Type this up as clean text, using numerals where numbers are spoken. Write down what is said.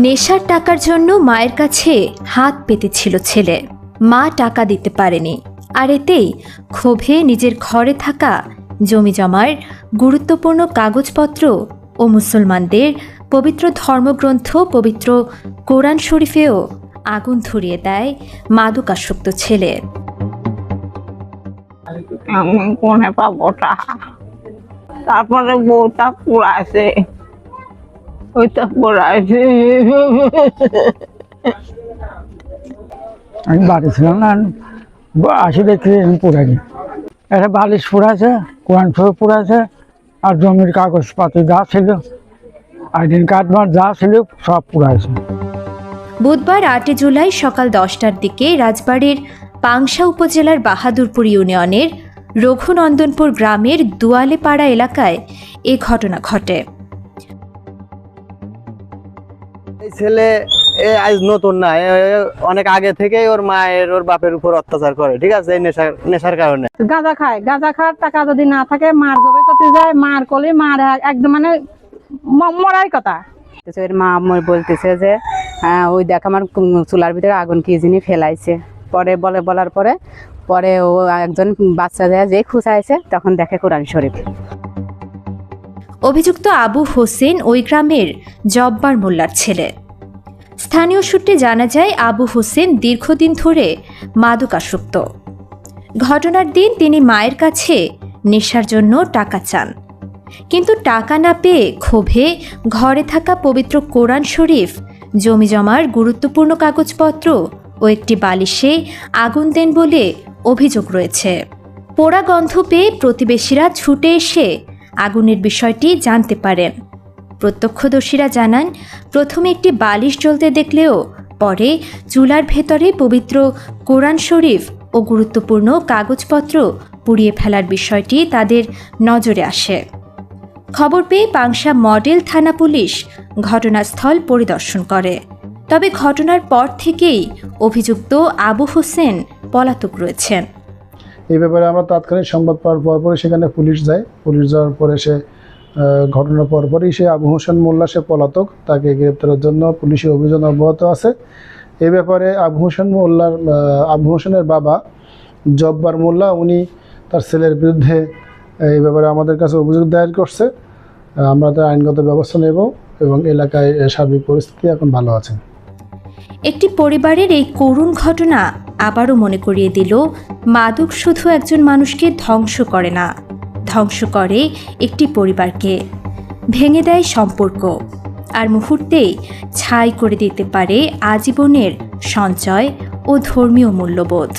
নেশার টাকার জন্য মায়ের কাছে হাত পেতেছিল ছেলে। মা টাকা দিতে পারেনি, আর এতেই ক্ষোভে নিজের ঘরে থাকা জমি জমার গুরুত্বপূর্ণ কাগজপত্র ও মুসলমানদের পবিত্র ধর্মগ্রন্থ পবিত্র কোরআন শরীফেও আগুন ধরিয়ে দেয় মাদকাসক্ত ছেলে। আমি কোনে পাবো টাকা? তারপরে বউটা পুরাইছে, ওইটা পুরাইছে। আমি বাড়ি ছিলাম না, আসি দেখি পুরাইনি। একটা বালিশ পুরাইছে, কোরআন শরীফ পুরাইছে, আর জমির কাগজপাতি যা ছিল, আইডেন্টি কার্ড যা ছিল সব পুরাইছে। বুধবার ৮ জুলাই সকাল ১০টার দিকে রাজবাড়ীর পাংশা উপজেলার বাহাদুরপুর ইউনিয়নের রঘুনন্দনপুর গ্রামের দুয়ালেপাড়া এলাকায় এ ঘটনা ঘটে। এই ছেলে আজ নতুন না, অনেক আগে থেকে ওর মায়ের ওর বাপের উপর অত্যাচার করে, ঠিক আছে, এই নেশার কারণে। গাঁজা খায়, গাঁজা খাওয়ার টাকা যদি না থাকে মার জবে করতে যায়, মার কলে মার একদম মানে মরার কথা। মা বলতেছে যে ওই দেখ আমার চুলার ভিতরে আগুন কি জিনিস ফেলাইছে। পরে বলার পরে ও একজন বাচ্চা যায় যে খুঁচাইছে, তখন দেখে কোরআন শরীফ। অভিযুক্ত আবু হোসেন ওই গ্রামের জব্বার মোল্লার ছেলে। স্থানীয় সূত্রে জানা যায় আবু হোসেন দীর্ঘদিন ধরে মাদকাসক্ত। ঘটনার দিন তিনি মায়ের কাছে নেশার জন্য টাকা চান, কিন্তু টাকা না পেয়ে ক্ষোভে ঘরে থাকা পবিত্র কোরআন শরীফ, জমি জমার গুরুত্বপূর্ণ কাগজপত্র ও একটি বালিশে আগুন দেন বলে অভিযোগ রয়েছে। পোড়া গন্ধ পেয়ে প্রতিবেশীরা ছুটে এসে আগুনের বিষয়টি জানতে পারেন। প্রত্যক্ষদর্শীরা জানান, প্রথমে একটি বালিশ জ্বলতে দেখলেও পরে চুলার ভেতরে পবিত্র কোরআন শরীফ ও গুরুত্বপূর্ণ কাগজপত্র পুড়িয়ে ফেলার বিষয়টি তাদের নজরে আসে। খবর পেয়ে পাংশা মডেল থানা পুলিশ ঘটনাস্থল পরিদর্শন করে। তবে ঘটনার পর থেকেই অভিযুক্ত আবু হোসেন পলাতক রয়েছেন। এই ব্যাপারে আমরা তাৎক্ষণিক সংবাদ পাওয়ার পরপরই সেখানে পুলিশ যায়। পুলিশ যাওয়ার পরে সে ঘটনার পরপরই সে আবু হোসেন মোল্লা সে পলাতক, তাকে গ্রেপ্তারের জন্য পুলিশি অভিযান অব্যাহত আছে। এই ব্যাপারে আবু হোসেনের বাবা জব্বার মোল্লা উনি তার ছেলের বিরুদ্ধে এই ব্যাপারে আমাদের কাছে অভিযোগ দায়ের করছে। আমরা তার আইনগত ব্যবস্থা নেব এবং এলাকায় সার্বিক পরিস্থিতি এখন ভালো আছে। একটি পরিবারের এই করুণ ঘটনা আবারও মনে করিয়ে দিল, মাদক শুধু একজন মানুষকে ধ্বংস করে না, ধ্বংস করে একটি পরিবারকে, ভেঙে দেয় সম্পর্ক, আর মুহূর্তেই ছাই করে দিতে পারে আজীবনের সঞ্চয় ও ধর্মীয় মূল্যবোধ।